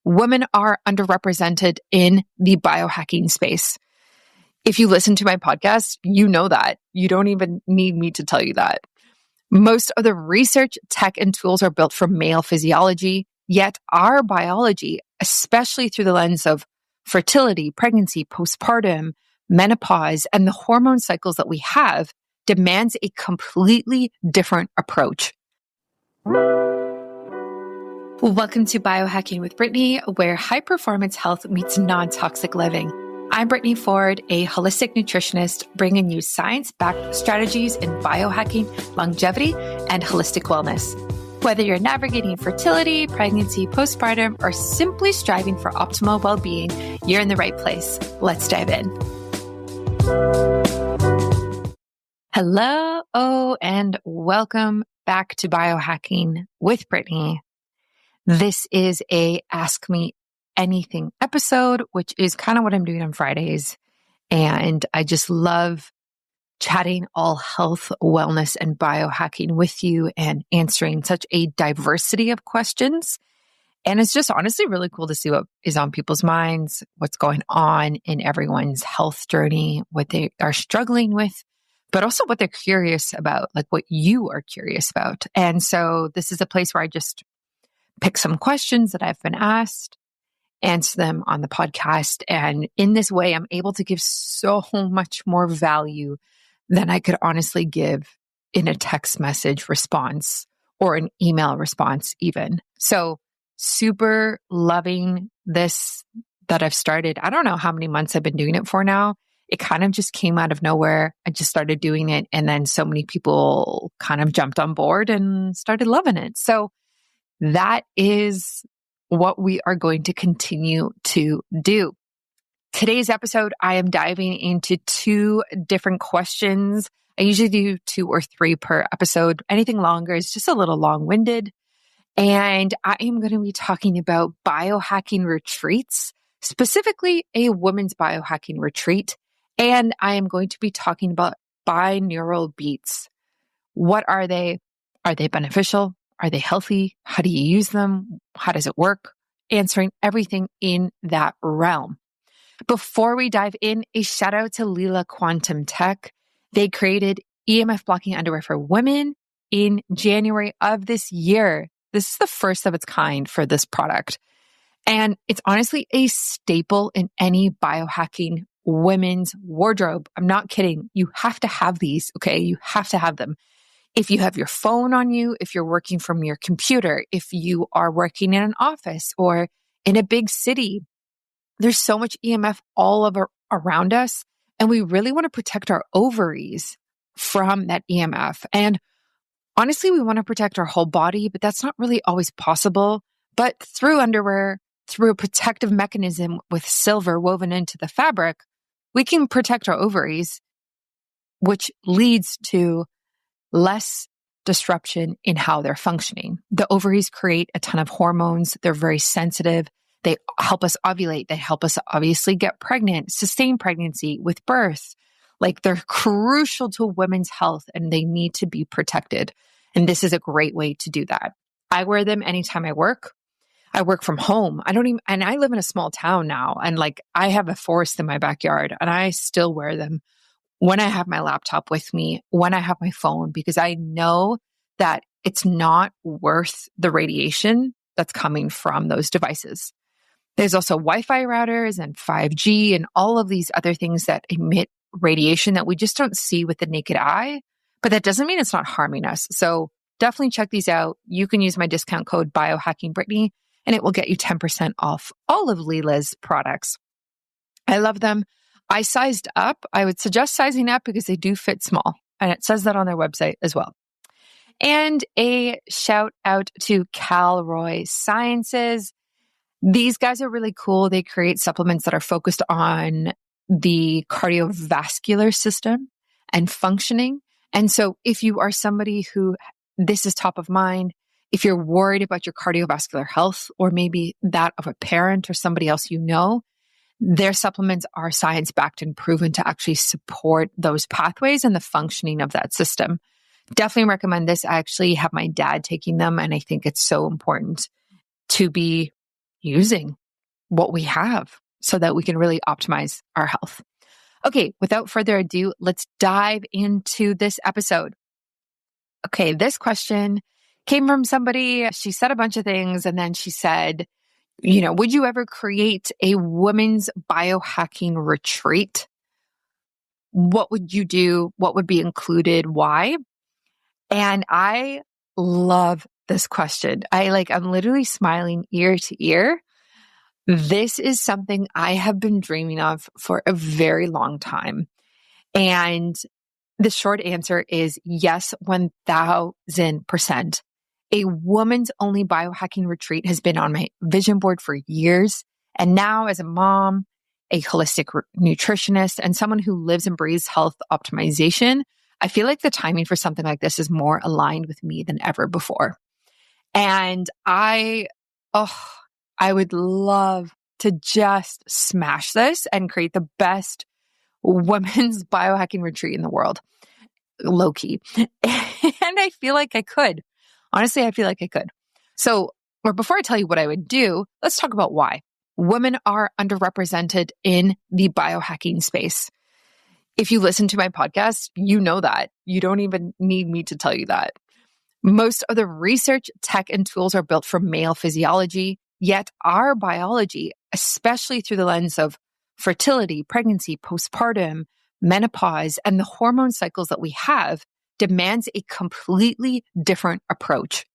women are underrepresented in the biohacking space. If you listen to my podcast, you know that. You don't even need me to tell you that. Most of the research, tech, and tools are built for male physiology, yet our biology, especially through the lens of fertility, pregnancy, postpartum, menopause, and the hormone cycles that we have, demands a completely different approach. Welcome to Biohacking with Brittany, where high-performance health meets non-toxic living. I'm Brittany Ford, a holistic nutritionist, bringing you science-backed strategies in biohacking, longevity, and holistic wellness. Whether you're navigating fertility, pregnancy, postpartum, or simply striving for optimal well-being, you're in the right place. Let's dive in. Hello, and welcome back to Biohacking with Brittany. This is a Ask Me Anything episode, which is kind of what I'm doing on Fridays. And I just love chatting all health, wellness, and biohacking with you and answering such a diversity of questions. And it's just honestly really cool to see what is on people's minds, what's going on in everyone's health journey, what they are struggling with, but also what they're curious about, like what you are curious about. And so this is a place where I just pick some questions that I've been asked, answer them on the podcast. And in this way, I'm able to give so much more value than I could honestly give in a text message response or an email response even. So super loving this that I've started. I don't know how many months I've been doing it for now. It kind of just came out of nowhere. I just started doing it. And then so many people kind of jumped on board and started loving it. So that is what we are going to continue to do. Today's episode, I am diving into two different questions. I usually do 2 or 3 per episode. Anything longer is just a little long-winded. And I am going to be talking about biohacking retreats, specifically a women's biohacking retreat. And I am going to be talking about binaural beats. What are they? Are they beneficial? Are they healthy? How do you use them? How does it work? Answering everything in that realm. Before we dive in, a shout out to Leela Quantum Tech. They created EMF-blocking underwear for women in January of this year. This is the first of its kind for this product. And it's honestly a staple in any biohacking women's wardrobe. I'm not kidding. You have to have these, okay? You have to have them. If you have your phone on you, if you're working from your computer, if you are working in an office or in a big city, there's so much EMF all over around us. And we really want to protect our ovaries from that EMF. And honestly, we want to protect our whole body, but that's not really always possible. But through underwear, through a protective mechanism with silver woven into the fabric, we can protect our ovaries, which leads to less disruption in how they're functioning. The ovaries create a ton of hormones. They're very sensitive. They help us ovulate. They help us obviously get pregnant, sustain pregnancy with birth. Like they're crucial to women's health and they need to be protected. And this is a great way to do that. I wear them anytime I work. I work from home. And I live in a small town now. And like I have a forest in my backyard and I still wear them when I have my laptop with me, when I have my phone, because I know that it's not worth the radiation that's coming from those devices. There's also Wi-Fi routers and 5G and all of these other things that emit radiation that we just don't see with the naked eye, but that doesn't mean it's not harming us. So definitely check these out. You can use my discount code BIOHACKINGBRITTANY and it will get you 10% off all of Leela's products. I love them. I sized up. I would suggest sizing up because they do fit small. And it says that on their website as well. And a shout out to Calroy Sciences. These guys are really cool. They create supplements that are focused on the cardiovascular system and functioning. And so if you are somebody who this is top of mind, if you're worried about your cardiovascular health or maybe that of a parent or somebody else you know, their supplements are science-backed and proven to actually support those pathways and the functioning of that system. Definitely recommend this. I actually have my dad taking them, and I think it's so important to be, using what we have so that we can really optimize our health. Okay, without further ado, let's dive into this episode. Okay, this question came from somebody. She said a bunch of things and then she said, would you ever create a women's biohacking retreat? What would you do? What would be included? Why? And I love this question. I'm literally smiling ear to ear. This is something I have been dreaming of for a very long time. And the short answer is yes, 1000%. A woman's only biohacking retreat has been on my vision board for years. And now as a mom, a holistic nutritionist, and someone who lives and breathes health optimization, I feel like the timing for something like this is more aligned with me than ever before. And I would love to just smash this and create the best women's biohacking retreat in the world. Low key. And I feel like I could. Honestly, I feel like I could. Before I tell you what I would do, let's talk about why. Women are underrepresented in the biohacking space. If you listen to my podcast, you know that. You don't even need me to tell you that. Most of the research, tech, and tools are built for male physiology, yet our biology, especially through the lens of fertility, pregnancy, postpartum, menopause, and the hormone cycles that we have, demands a completely different approach.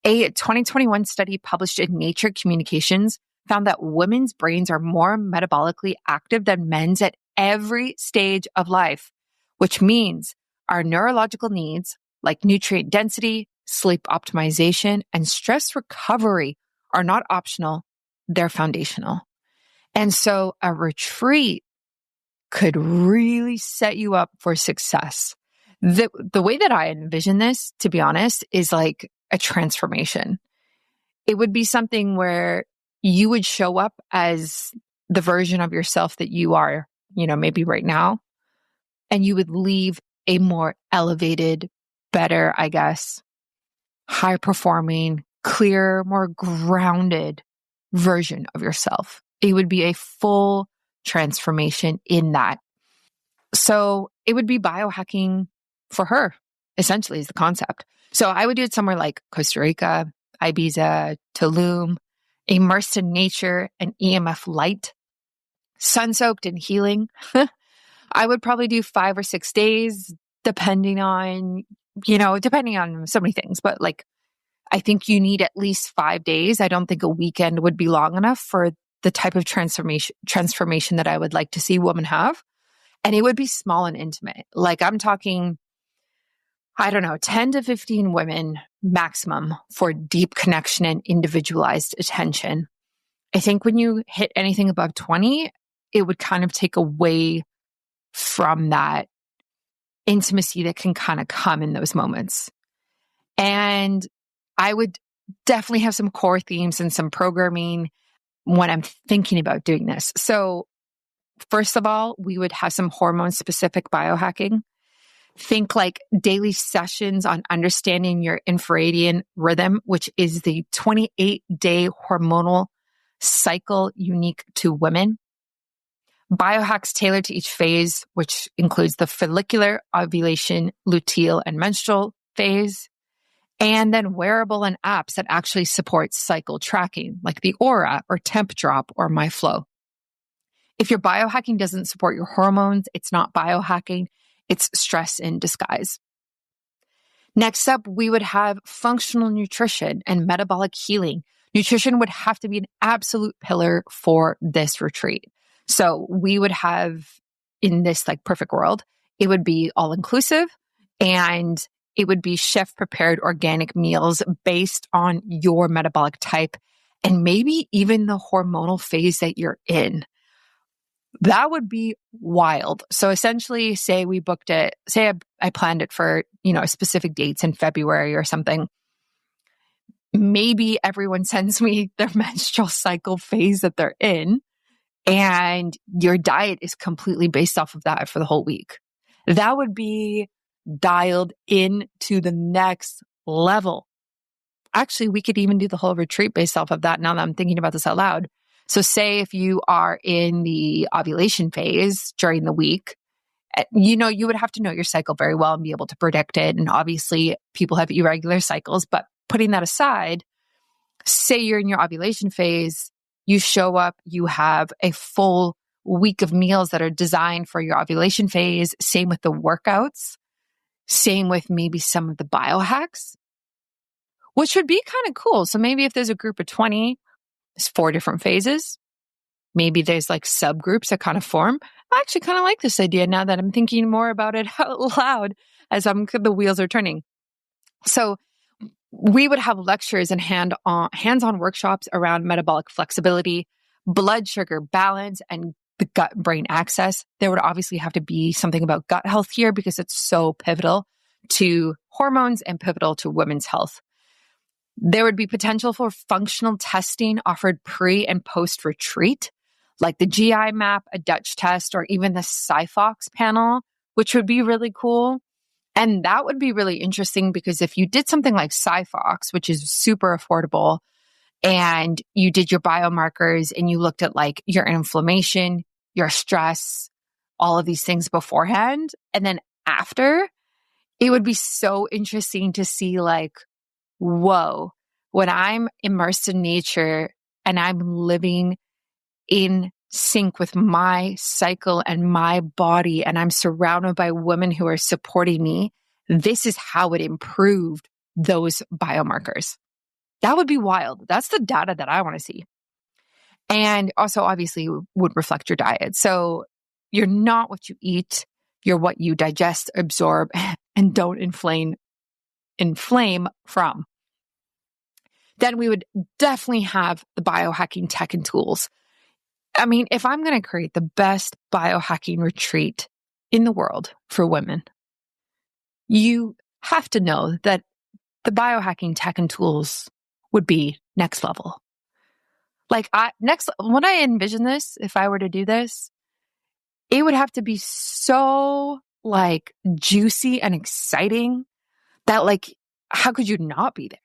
A 2021 study published in Nature Communications found that women's brains are more metabolically active than men's at every stage of life, which means our neurological needs like nutrient density, sleep optimization, and stress recovery are not optional, they're foundational. And so a retreat could really set you up for success. The way that I envision this, to be honest, is like a transformation. It would be something where you would show up as the version of yourself that you are, maybe right now, and you would leave a more elevated, better, I guess, high performing, clear, more grounded version of yourself. It would be a full transformation in that. So it would be biohacking for her, essentially, is the concept. So I would do it somewhere like Costa Rica, Ibiza, Tulum, immersed in nature and EMF light, sun-soaked and healing. I would probably do 5 or 6 days, depending on so many things. But I think you need at least 5 days. I don't think a weekend would be long enough for the type of transformation that I would like to see women have. And it would be small and intimate. I'm talking, 10 to 15 women maximum for deep connection and individualized attention. I think when you hit anything above 20, it would kind of take away from that intimacy that can kind of come in those moments. And I would definitely have some core themes and some programming when I'm thinking about doing this. So first of all, we would have some hormone-specific biohacking. Think like daily sessions on understanding your infradian rhythm, which is the 28-day hormonal cycle unique to women. Biohacks tailored to each phase, which includes the follicular, ovulation, luteal, and menstrual phase. And then wearable and apps that actually support cycle tracking, like the Oura or Temp Drop or MyFlow. If your biohacking doesn't support your hormones, it's not biohacking, it's stress in disguise. Next up, we would have functional nutrition and metabolic healing. Nutrition would have to be an absolute pillar for this retreat. So we would have, in this perfect world, it would be all inclusive and it would be chef prepared organic meals based on your metabolic type and maybe even the hormonal phase that you're in. That would be wild. So essentially, say we booked it, I planned it for, specific dates in February or something. Maybe everyone sends me their menstrual cycle phase that they're in, and your diet is completely based off of that for the whole week. That would be dialed in to the next level. Actually, we could even do the whole retreat based off of that now that I'm thinking about this out loud. So say if you are in the ovulation phase during the week, you would have to know your cycle very well and be able to predict it. And obviously people have irregular cycles, but putting that aside, say you're in your ovulation phase, you show up, you have a full week of meals that are designed for your ovulation phase. Same with the workouts. Same with maybe some of the biohacks, which would be kind of cool. So maybe if there's a group of 20, there's 4 different phases. Maybe there's like subgroups that kind of form. I actually kind of like this idea now that I'm thinking more about it out loud as the wheels are turning. So we would have lectures and hands-on workshops around metabolic flexibility, blood sugar balance, and the gut-brain axis. There would obviously have to be something about gut health here because it's so pivotal to hormones and pivotal to women's health. There would be potential for functional testing offered pre and post retreat, like the GI map, a Dutch test, or even the Siphox panel, which would be really cool. And that would be really interesting because if you did something like Siphox, which is super affordable, and you did your biomarkers and you looked at like your inflammation, your stress, all of these things beforehand, and then after, it would be so interesting to see like, whoa, when I'm immersed in nature and I'm living in sync with my cycle and my body, and I'm surrounded by women who are supporting me, this is how it improved those biomarkers. That would be wild. That's the data that I want to see. And also obviously would reflect your diet. So you're not what you eat, you're what you digest, absorb, and don't inflame from. Then we would definitely have the biohacking tech and tools. I mean, if I'm going to create the best biohacking retreat in the world for women, you have to know that the biohacking tech and tools would be next level. Like when I envision this, if I were to do this, it would have to be so like juicy and exciting that like, how could you not be there?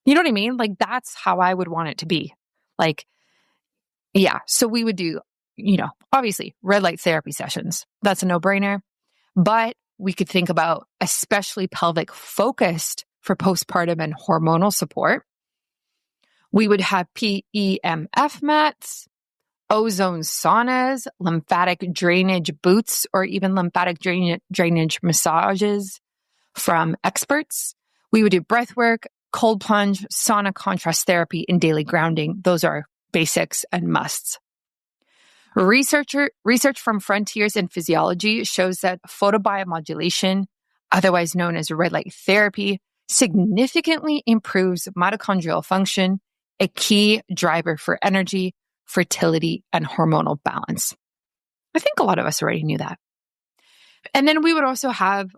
You know what I mean? Like that's how I would want it to be. Like, yeah. So we would do, obviously red light therapy sessions. That's a no-brainer. But we could think about especially pelvic focused for postpartum and hormonal support. We would have PEMF mats, ozone saunas, lymphatic drainage booths, or even lymphatic drainage massages from experts. We would do breath work, cold plunge, sauna contrast therapy, and daily grounding. Those are basics and musts. Research from Frontiers in Physiology shows that photobiomodulation, otherwise known as red light therapy, significantly improves mitochondrial function, a key driver for energy, fertility, and hormonal balance. I think a lot of us already knew that. And then we would also have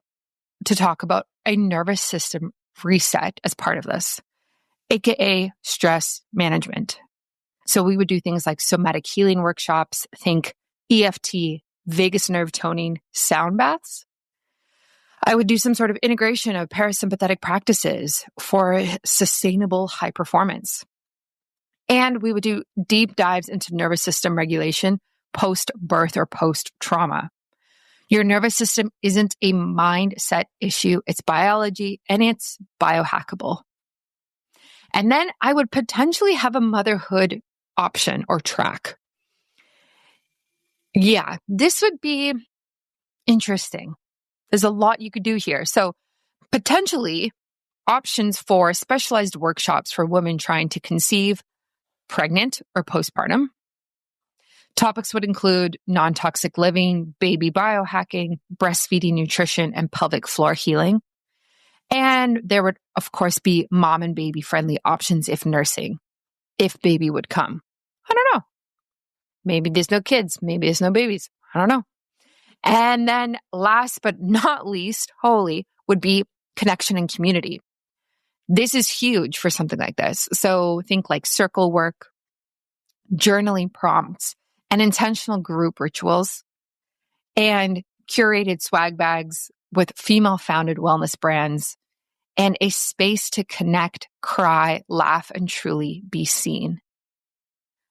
to talk about a nervous system reset as part of this, aka stress management. So we would do things like somatic healing workshops, think EFT, vagus nerve toning, sound baths. I would do some sort of integration of parasympathetic practices for sustainable high performance. And we would do deep dives into nervous system regulation post-birth or post-trauma. Your nervous system isn't a mindset issue. It's biology and it's biohackable. And then I would potentially have a motherhood option or track. Yeah, this would be interesting. There's a lot you could do here. So potentially options for specialized workshops for women trying to conceive, pregnant, or postpartum. Topics would include non-toxic living, baby biohacking, breastfeeding nutrition, and pelvic floor healing. And there would, of course, be mom and baby friendly options if nursing, if baby would come. I don't know. Maybe there's no kids. Maybe there's no babies. I don't know. And then last but not least, holy, would be connection and community. This is huge for something like this. So think like circle work, journaling prompts, and intentional group rituals, and curated swag bags with female-founded wellness brands, and a space to connect, cry, laugh, and truly be seen.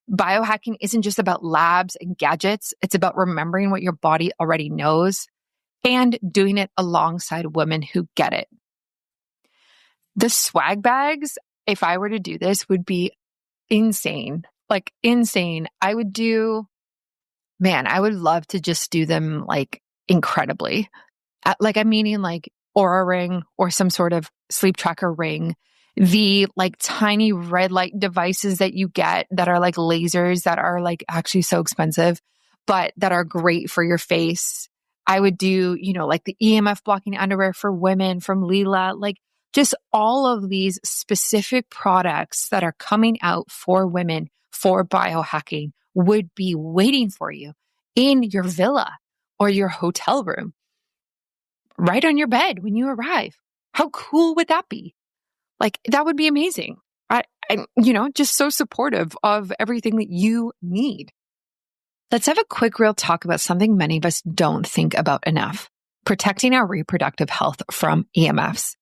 Biohacking isn't just about labs and gadgets. It's about remembering what your body already knows and doing it alongside women who get it. The swag bags, if I were to do this, would be insane. Like insane. I would love to just do them like incredibly. I'm meaning like Oura Ring or some sort of sleep tracker ring. The like tiny red light devices that you get that are like lasers that are like actually so expensive, but that are great for your face. I would do, like the EMF-blocking underwear for women from Leela, like just all of these specific products that are coming out for women for biohacking would be waiting for you in your villa or your hotel room, right on your bed when you arrive. How cool would that be? Like, that would be amazing. I'm just so supportive of everything that you need. Let's have a quick real talk about something many of us don't think about enough: protecting our reproductive health from EMFs.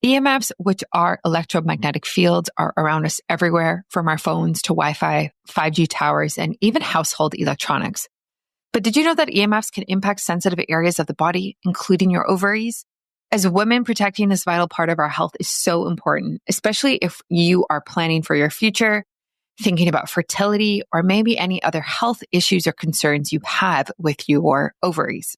EMFs, which are electromagnetic fields, are around us everywhere, from our phones to Wi-Fi, 5G towers, and even household electronics. But did you know that EMFs can impact sensitive areas of the body, including your ovaries? As women, protecting this vital part of our health is so important, especially if you are planning for your future, thinking about fertility, or maybe any other health issues or concerns you have with your ovaries.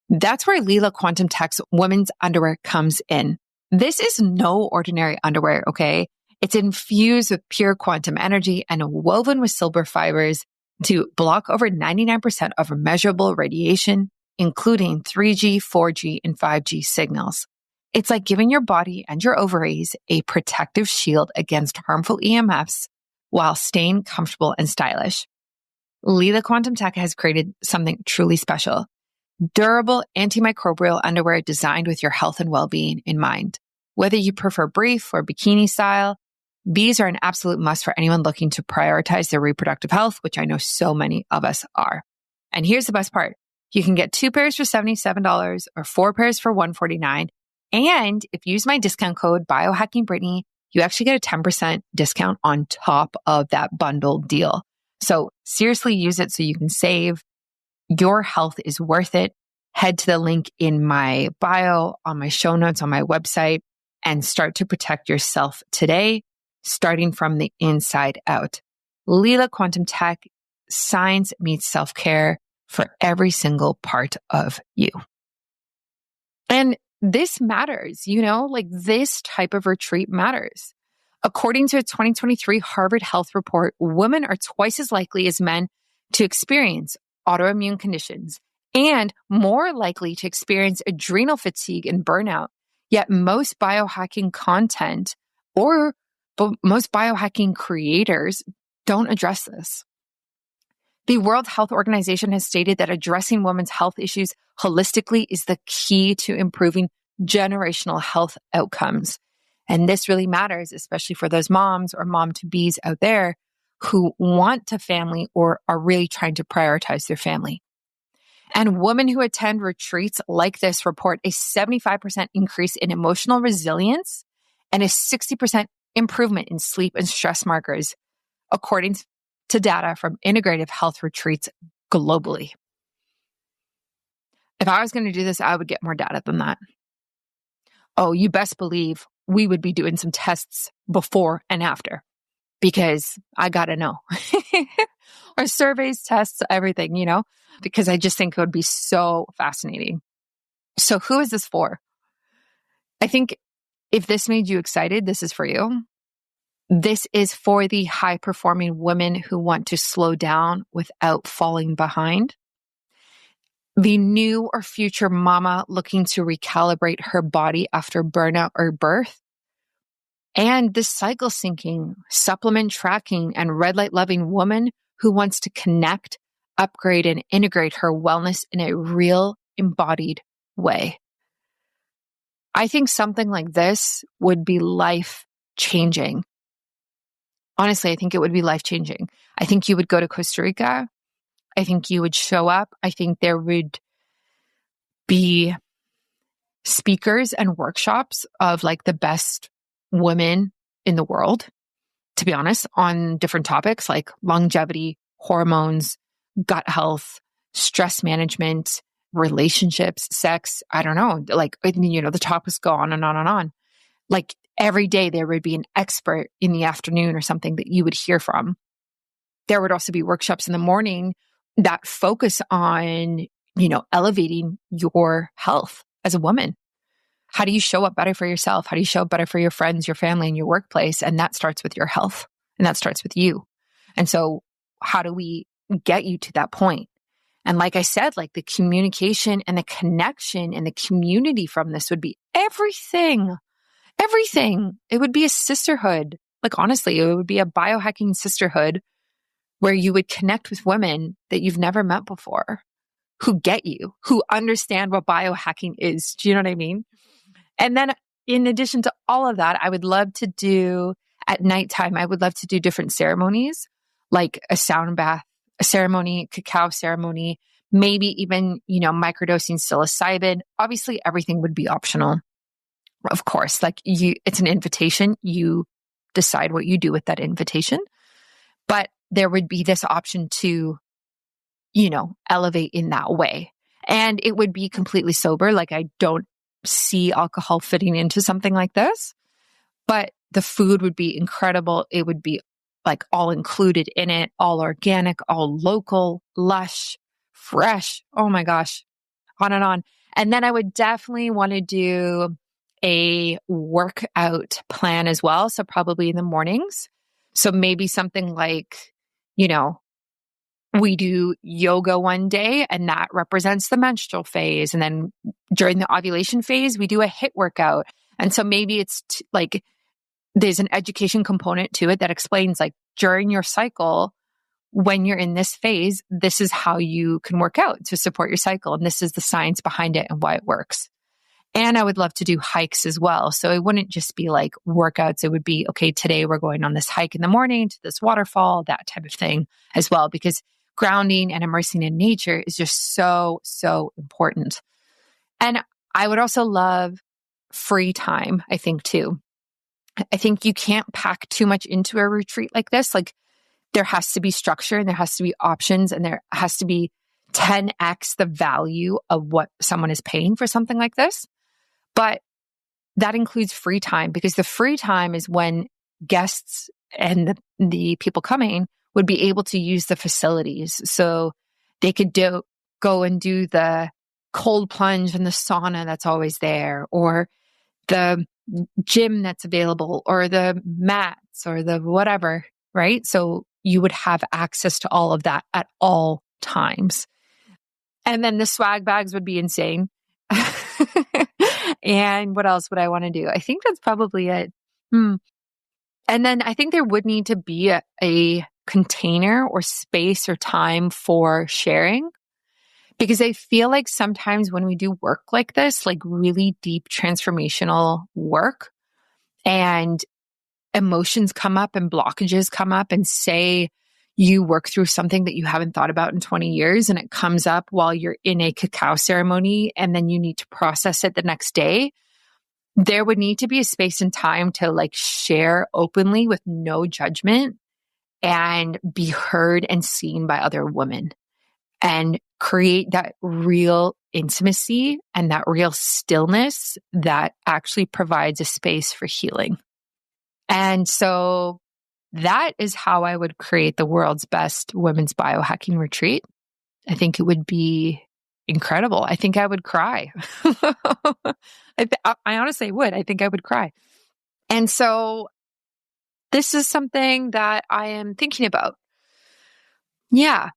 That's where Leela Quantum Tech's women's underwear comes in. This is no ordinary underwear, okay? It's infused with pure quantum energy and woven with silver fibers to block over 99% of measurable radiation, including 3G, 4G, and 5G signals. It's like giving your body and your ovaries a protective shield against harmful EMFs while staying comfortable and stylish. Leela Quantum Tech has created something truly special: durable antimicrobial underwear designed with your health and well-being in mind. Whether you prefer brief or bikini style, these are an absolute must for anyone looking to prioritize their reproductive health, which I know so many of us are. And here's the best part: you can get 2 pairs for $77 or 4 pairs for $149. And if you use my discount code BioHackingBrittany, you actually get a 10% discount on top of that bundle deal. So seriously, use it so you can save. Your health is worth it. Head to the link in my bio, on my show notes, on my website, and start to protect yourself today, starting from the inside out. Leela Quantum Tech, science meets self-care for every single part of you. And this matters, like this type of retreat matters. According to a 2023 Harvard Health report, women are twice as likely as men to experience autoimmune conditions and more likely to experience adrenal fatigue and burnout. Yet most biohacking content or most biohacking creators don't address this. The World Health Organization has stated that addressing women's health issues holistically is the key to improving generational health outcomes. And this really matters, especially for those moms or mom-to-bees out there who want to family or are really trying to prioritize their family. And women who attend retreats like this report a 75% increase in emotional resilience and a 60% improvement in sleep and stress markers, according to data from integrative health retreats globally. If I was going to do this, I would get more data than that. Oh, you best believe we would be doing some tests before and after, because I got to know. Or surveys, tests, everything, because I just think it would be so fascinating. So who is this for? I think if this made you excited, this is for you. This is for the high-performing women who want to slow down without falling behind. The new or future mama looking to recalibrate her body after burnout or birth. And the cycle syncing, supplement tracking, and red light loving woman who wants to connect, upgrade, and integrate her wellness in a real embodied way. I think something like this would be life-changing. Honestly, I think it would be life-changing. I think you would go to Costa Rica. I think you would show up. I think there would be speakers and workshops of like the best women in the world, to be honest, on different topics like longevity, hormones, gut health, stress management, relationships, sex. I don't know. Like, the topics go on and on and on. Like every day there would be an expert in the afternoon or something that you would hear from. There would also be workshops in the morning that focus on, elevating your health as a woman. How do you show up better for yourself? How do you show up better for your friends, your family, and your workplace? And that starts with your health, and that starts with you. And so how do we get you to that point? And like I said, like the communication and the connection and the community from this would be everything. Everything. It would be a sisterhood. Like honestly, it would be a biohacking sisterhood where you would connect with women that you've never met before, who get you, who understand what biohacking is. Do you know what I mean? And then in addition to all of that, I would love to do at nighttime, I would love to do different ceremonies, like a sound bath, a ceremony, cacao ceremony, maybe even, microdosing psilocybin. Obviously, everything would be optional. Of course, it's an invitation. You decide what you do with that invitation. But there would be this option to, elevate in that way. And it would be completely sober. Like I don't see alcohol fitting into something like this, but the food would be incredible. It would be like all included in it, all organic, all local, lush, fresh. Oh my gosh, on and on. And then I would definitely want to do a workout plan as well. So probably in the mornings. So maybe something like, we do yoga one day and that represents the menstrual phase. And then during the ovulation phase, we do a HIIT workout. And so maybe it's like, there's an education component to it that explains like during your cycle, when you're in this phase, this is how you can work out to support your cycle. And this is the science behind it and why it works. And I would love to do hikes as well. So it wouldn't just be like workouts. It would be, okay, today we're going on this hike in the morning to this waterfall, that type of thing as well, because grounding and immersing in nature is just so, so important. And I would also love free time, I think too. I think you can't pack too much into a retreat like this. Like there has to be structure and there has to be options and there has to be 10x the value of what someone is paying for something like this. But that includes free time, because the free time is when guests and the people coming would be able to use the facilities. So they could go and do the cold plunge and the sauna that's always there, or the gym that's available, or the mats, or the whatever, right? So you would have access to all of that at all times. And then the swag bags would be insane. And what else would I want to do? I think that's probably it. And then I think there would need to be a container or space or time for sharing, because I feel like sometimes when we do work like this, like really deep transformational work, and emotions come up and blockages come up, and say you work through something that you haven't thought about in 20 years and it comes up while you're in a cacao ceremony and then you need to process it the next day, there would need to be a space and time to like share openly with no judgment and be heard and seen by other women, and create that real intimacy and that real stillness that actually provides a space for healing. And so that is how I would create the world's best women's biohacking retreat. I think it would be incredible. I think I would cry. I honestly would. I think I would cry. And so this is something that I am thinking about. Yeah,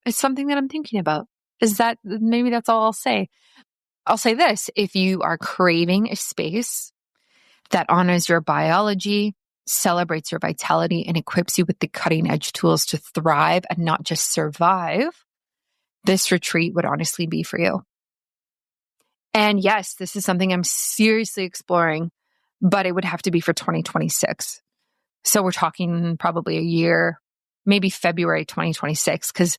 it's something that I'm thinking about. Maybe that's all I'll say. I'll say this: if you are craving a space that honors your biology, celebrates your vitality, and equips you with the cutting edge tools to thrive and not just survive, this retreat would honestly be for you. And yes, this is something I'm seriously exploring, but it would have to be for 2026. So we're talking probably a year, maybe February 2026. Because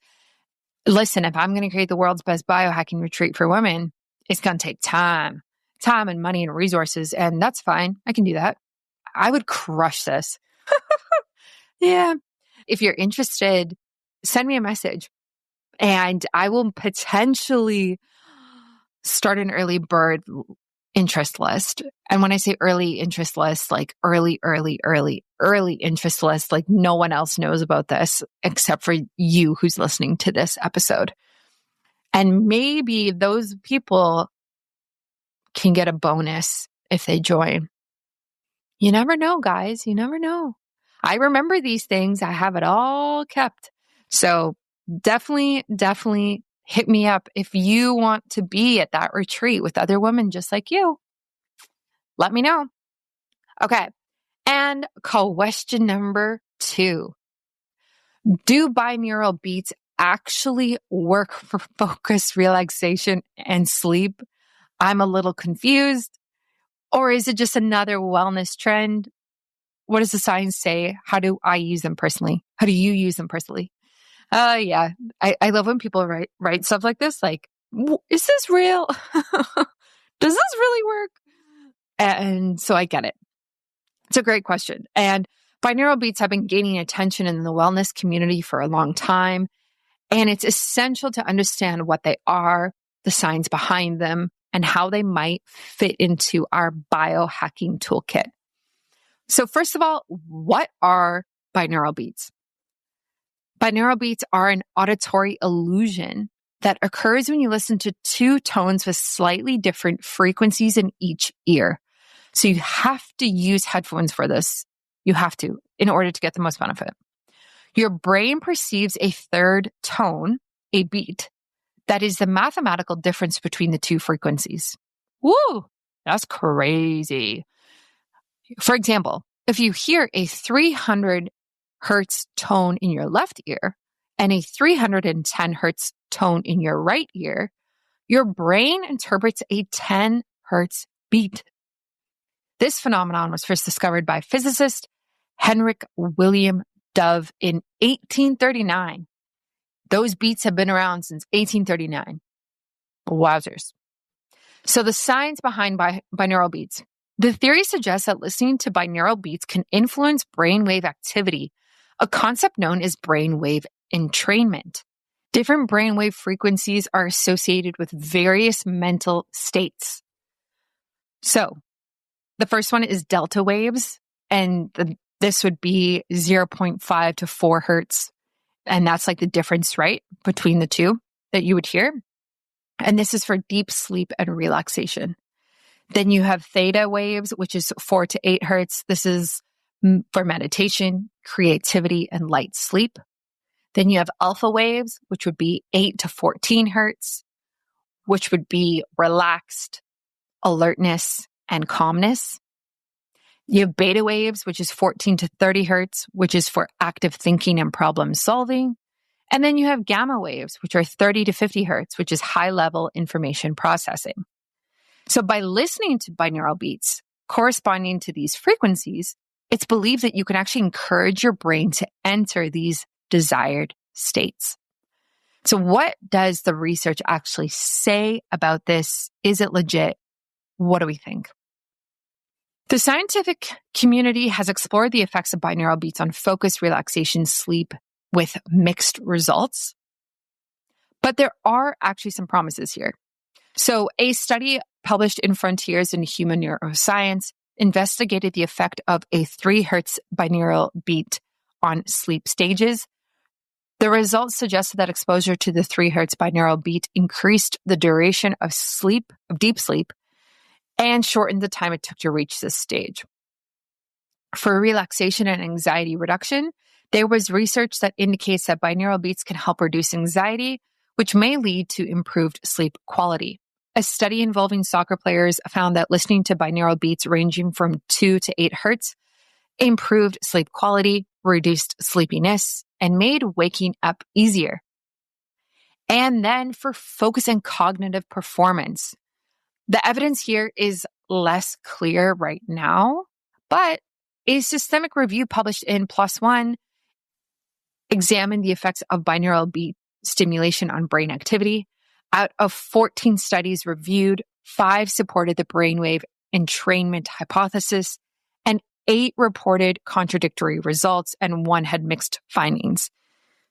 listen, if I'm going to create the world's best biohacking retreat for women, it's going to take time, time and money and resources, and that's fine. I can do that. I would crush this. Yeah. If you're interested, send me a message and I will potentially start an early bird interest list. And when I say early interest list, like early interest list, like no one else knows about this except for you who's listening to this episode. And maybe those people can get a bonus if they join. You never know, guys. You never know. I remember these things. I have it all kept. So definitely hit me up if you want to be at that retreat with other women just like you. Let me know. Okay. And question number 2. Do binaural beats actually work for focus, relaxation, and sleep? I'm a little confused. Or is it just another wellness trend? What does the science say? How do I use them personally? How do you use them personally? Yeah. I love when people write stuff like this. Like, is this real? Does this really work? And so I get it. It's a great question. And binaural beats have been gaining attention in the wellness community for a long time. And it's essential to understand what they are, the science behind them, and how they might fit into our biohacking toolkit. So first of all, what are binaural beats? Binaural beats are an auditory illusion that occurs when you listen to 2 tones with slightly different frequencies in each ear. So you have to use headphones for this. You have to, in order to get the most benefit. Your brain perceives a third tone, a beat, that is the mathematical difference between the 2 frequencies. Woo! That's crazy. For example, if you hear a 300 hertz tone in your left ear and a 310 hertz tone in your right ear, your brain interprets a 10 hertz beat. This phenomenon was first discovered by physicist Henrik William Dove in 1839. Those beats have been around since 1839. Wowzers. So the science behind binaural beats. The theory suggests that listening to binaural beats can influence brainwave activity, a concept known as brainwave entrainment. Different brainwave frequencies are associated with various mental states. So the first one is delta waves, and this would be 0.5 to 4 hertz. And that's like the difference, right, between the 2 that you would hear. And this is for deep sleep and relaxation. Then you have theta waves, which is 4 to 8 hertz. This is for meditation, creativity, and light sleep. Then you have alpha waves, which would be 8 to 14 hertz, which would be relaxed, alertness, and calmness. You have beta waves, which is 14 to 30 hertz, which is for active thinking and problem solving. And then you have gamma waves, which are 30 to 50 hertz, which is high-level information processing. So by listening to binaural beats corresponding to these frequencies, it's believed that you can actually encourage your brain to enter these desired states. So what does the research actually say about this? Is it legit? What do we think? The scientific community has explored the effects of binaural beats on focus, relaxation, sleep with mixed results. But there are actually some promises here. So a study published in Frontiers in Human Neuroscience investigated the effect of a 3 hertz binaural beat on sleep stages. The results suggested that exposure to the 3 hertz binaural beat increased the duration of sleep, of deep sleep, and shortened the time it took to reach this stage. For relaxation and anxiety reduction, there was research that indicates that binaural beats can help reduce anxiety, which may lead to improved sleep quality. A study involving soccer players found that listening to binaural beats ranging from 2 to 8 hertz improved sleep quality, reduced sleepiness, and made waking up easier. And then for focus and cognitive performance, the evidence here is less clear right now, but a systemic review published in PLOS ONE examined the effects of binaural beat stimulation on brain activity. Out of 14 studies reviewed, 5 supported the brainwave entrainment hypothesis, and 8 reported contradictory results, and 1 had mixed findings.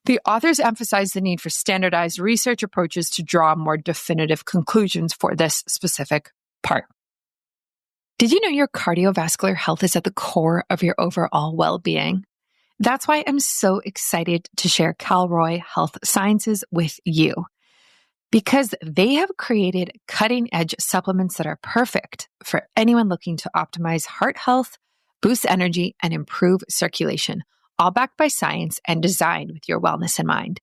The authors emphasized the need for standardized research approaches to draw more definitive conclusions for this specific part. Did you know your cardiovascular health is at the core of your overall well-being? That's why I'm so excited to share Calroy Health Sciences with you, because they have created cutting-edge supplements that are perfect for anyone looking to optimize heart health, boost energy, and improve circulation, all backed by science and designed with your wellness in mind.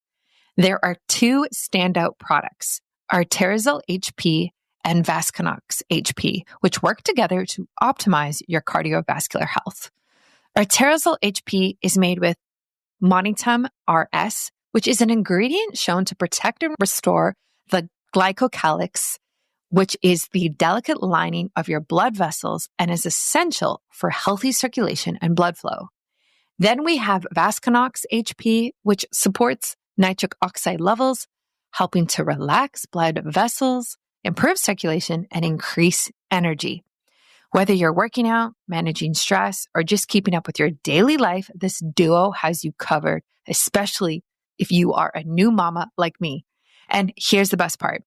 There are 2 standout products, Arterisol HP and Vasconox HP, which work together to optimize your cardiovascular health. Arterisol HP is made with Monitum RS, which is an ingredient shown to protect and restore the glycocalyx, which is the delicate lining of your blood vessels and is essential for healthy circulation and blood flow. Then we have Vasconox HP, which supports nitric oxide levels, helping to relax blood vessels, improve circulation, and increase energy. Whether you're working out, managing stress, or just keeping up with your daily life, this duo has you covered, especially if you are a new mama like me. And here's the best part.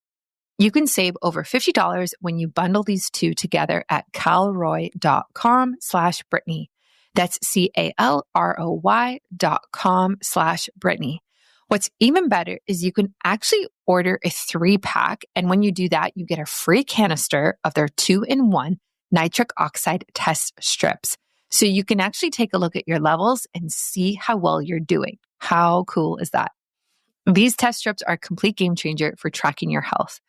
You can save over $50 when you bundle these 2 together at calroy.com/Brittany. That's CALROY.com/Brittany. What's even better is you can actually order a 3-pack. And when you do that, you get a free canister of their 2-in-1 nitric oxide test strips. So you can actually take a look at your levels and see how well you're doing. How cool is that? These test strips are a complete game changer for tracking your health.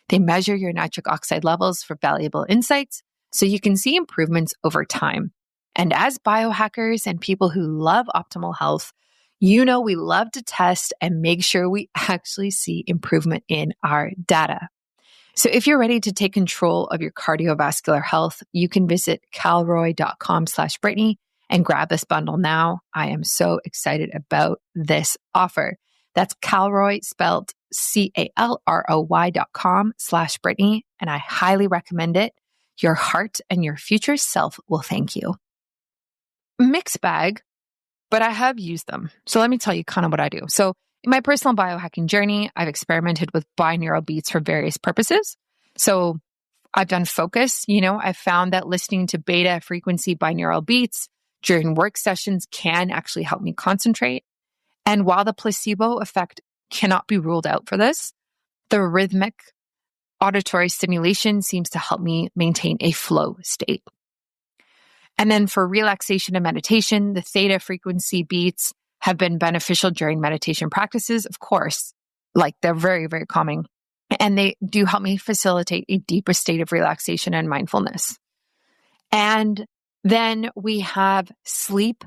They measure your nitric oxide levels for valuable insights so you can see improvements over time. And as biohackers and people who love optimal health, you know we love to test and make sure we actually see improvement in our data. So if you're ready to take control of your cardiovascular health, you can visit calroy.com/Brittany and grab this bundle now. I am so excited about this offer. That's Calroy, spelled CALROY.com/Brittany, and I highly recommend it. Your heart and your future self will thank you. Mixed bag, but I have used them. So let me tell you kind of what I do. So in my personal biohacking journey, I've experimented with binaural beats for various purposes. So I've done focus. I've found that listening to beta frequency binaural beats during work sessions can actually help me concentrate. And while the placebo effect cannot be ruled out for this, the rhythmic auditory stimulation seems to help me maintain a flow state. And then for relaxation and meditation, the theta frequency beats have been beneficial during meditation practices, of course, like they're very, very calming. And they do help me facilitate a deeper state of relaxation and mindfulness. And then we have sleep,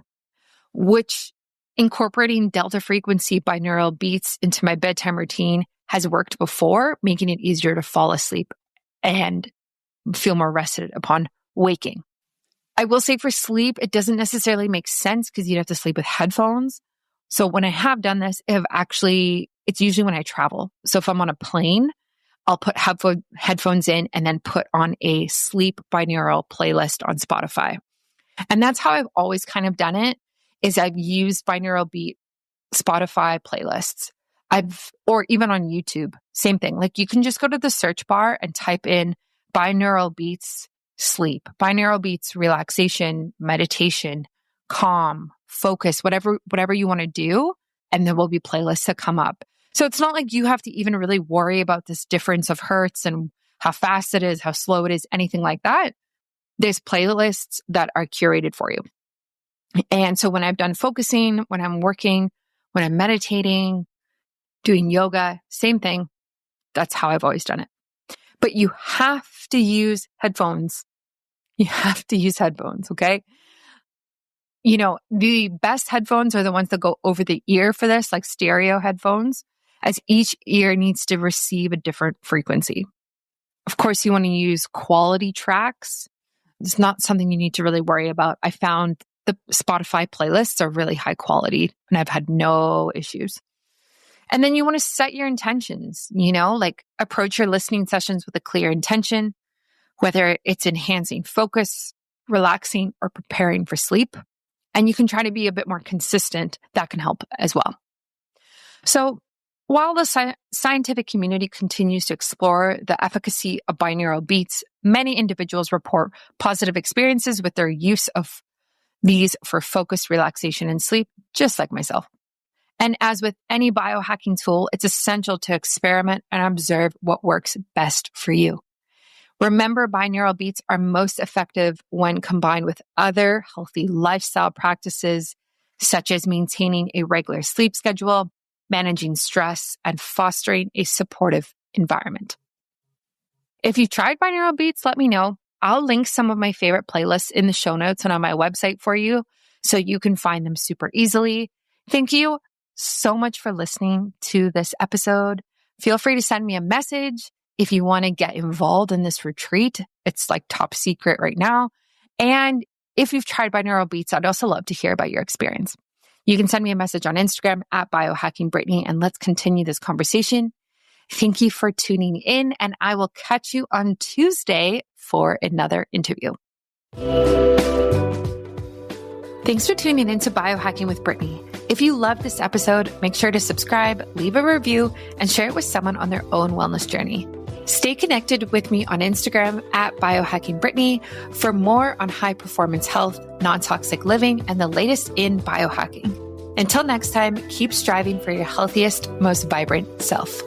which incorporating delta frequency binaural beats into my bedtime routine has worked before, making it easier to fall asleep and feel more rested upon waking. I will say for sleep, it doesn't necessarily make sense because you'd have to sleep with headphones. So when I have done this, it's usually when I travel. So if I'm on a plane, I'll put headphones in and then put on a sleep binaural playlist on Spotify. And that's how I've always kind of done it, is I've used binaural beat Spotify playlists. Or even on YouTube, same thing. Like you can just go to the search bar and type in binaural beats sleep, binaural beats relaxation, meditation, calm, focus, whatever you want to do. And there will be playlists that come up. So it's not like you have to even really worry about this difference of hertz and how fast it is, how slow it is, anything like that. There's playlists that are curated for you. And so when I've done focusing, when I'm working, when I'm meditating, doing yoga, same thing. That's how I've always done it. But you have to use headphones. You have to use headphones, okay? The best headphones are the ones that go over the ear for this, like stereo headphones, as each ear needs to receive a different frequency. Of course, you want to use quality tracks. It's not something you need to really worry about. I found the Spotify playlists are really high quality and I've had no issues. And then you want to set your intentions, like approach your listening sessions with a clear intention. whether it's enhancing focus, relaxing, or preparing for sleep. And you can try to be a bit more consistent. That can help as well. So while the scientific community continues to explore the efficacy of binaural beats, many individuals report positive experiences with their use of these for focus, relaxation, and sleep, just like myself. And as with any biohacking tool, it's essential to experiment and observe what works best for you. Remember, binaural beats are most effective when combined with other healthy lifestyle practices, such as maintaining a regular sleep schedule, managing stress, and fostering a supportive environment. If you've tried binaural beats, let me know. I'll link some of my favorite playlists in the show notes and on my website for you so you can find them super easily. Thank you so much for listening to this episode. Feel free to send me a message if you want to get involved in this retreat. It's like top secret right now. And if you've tried binaural beats, I'd also love to hear about your experience. You can send me a message on Instagram at BioHackingBrittany, and let's continue this conversation. Thank you for tuning in, and I will catch you on Tuesday for another interview. Thanks for tuning in to Biohacking with Brittany. If you loved this episode, make sure to subscribe, leave a review, and share it with someone on their own wellness journey. Stay connected with me on Instagram at BioHackingBrittany for more on high performance health, non-toxic living, and the latest in biohacking. Until next time, keep striving for your healthiest, most vibrant self.